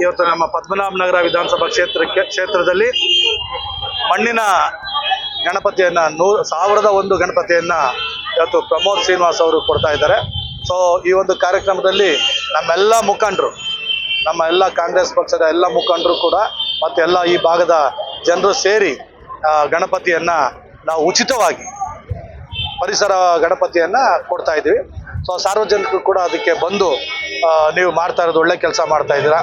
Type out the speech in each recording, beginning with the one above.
ಇವತ್ತು ನಮ್ಮ ಪದ್ಮನಾಭನಗರ ವಿಧಾನಸಭಾ ಕ್ಷೇತ್ರದಲ್ಲಿ ಮಣ್ಣಿನ ಗಣಪತಿಯನ್ನ 1001 ಗಣಪತಿಯನ್ನ ಇವತ್ತು ಪ್ರಮೋದ್ ಶ್ರೀನಿವಾಸ್ ಅವರು ಕೊಡ್ತಾ ಇದ್ದಾರೆ. ಸೊ ಈ ಒಂದು ಕಾರ್ಯಕ್ರಮದಲ್ಲಿ ನಮ್ಮೆಲ್ಲ ಮುಖಂಡರು, ನಮ್ಮ ಎಲ್ಲ ಕಾಂಗ್ರೆಸ್ ಪಕ್ಷದ ಎಲ್ಲ ಮುಖಂಡರು ಕೂಡ ಮತ್ತು ಎಲ್ಲ ಈ ಭಾಗದ ಜನರು ಸೇರಿ ಗಣಪತಿಯನ್ನ ನಾವು ಉಚಿತವಾಗಿ ಪರಿಸರ ಗಣಪತಿಯನ್ನ ಕೊಡ್ತಾ ಇದ್ದೀವಿ. ಸೊ ಸಾರ್ವಜನಿಕರು ಕೂಡ ಅದಕ್ಕೆ ಬಂದು ನೀವು ಮಾಡ್ತಾ ಇರೋದು ಒಳ್ಳೆ ಕೆಲಸ ಮಾಡ್ತಾ ಇದ್ದೀರಾ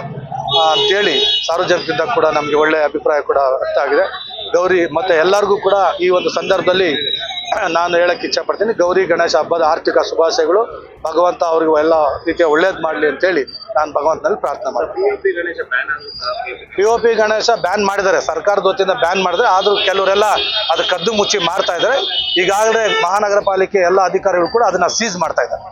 ಅಂತೇಳಿ ಸಾರ್ವಜನಿಕರಿಂದ ಕೂಡ ನಮಗೆ ಒಳ್ಳೆಯ ಅಭಿಪ್ರಾಯ ಕೂಡ ವ್ಯಕ್ತ ಆಗಿದೆ. ಗೌರಿ ಮತ್ತು ಎಲ್ಲರಿಗೂ ಕೂಡ ಈ ಒಂದು ಸಂದರ್ಭದಲ್ಲಿ ನಾನು ಹೇಳಕ್ಕೆ ಇಚ್ಛಪಡ್ತೀನಿ, ಗೌರಿ ಗಣೇಶ ಹಬ್ಬದ ಆರ್ಥಿಕ ಶುಭಾಶಯಗಳು. ಭಗವಂತ ಅವ್ರಿಗೆ ಎಲ್ಲ ರೀತಿಯ ಒಳ್ಳೇದು ಮಾಡಲಿ ಅಂತೇಳಿ ನಾನು ಭಗವಂತನಲ್ಲಿ ಪ್ರಾರ್ಥನೆ ಮಾಡ್ತೀನಿ. POP ಗಣೇಶ ಬ್ಯಾನ್ ಮಾಡಿದ್ದಾರೆ, ಸರ್ಕಾರದ ವತಿಯಿಂದ ಬ್ಯಾನ್ ಮಾಡಿದರೆ, ಆದರೂ ಕೆಲವರೆಲ್ಲ ಅದು ಕದ್ದು ಮುಚ್ಚಿ ಮಾಡ್ತಾ ಇದ್ದಾರೆ. ಈಗಾಗಲೇ ಮಹಾನಗರ ಪಾಲಿಕೆ ಎಲ್ಲ ಅಧಿಕಾರಿಗಳು ಕೂಡ ಅದನ್ನು ಸೀಸ್ ಮಾಡ್ತಾ ಇದ್ದಾರೆ.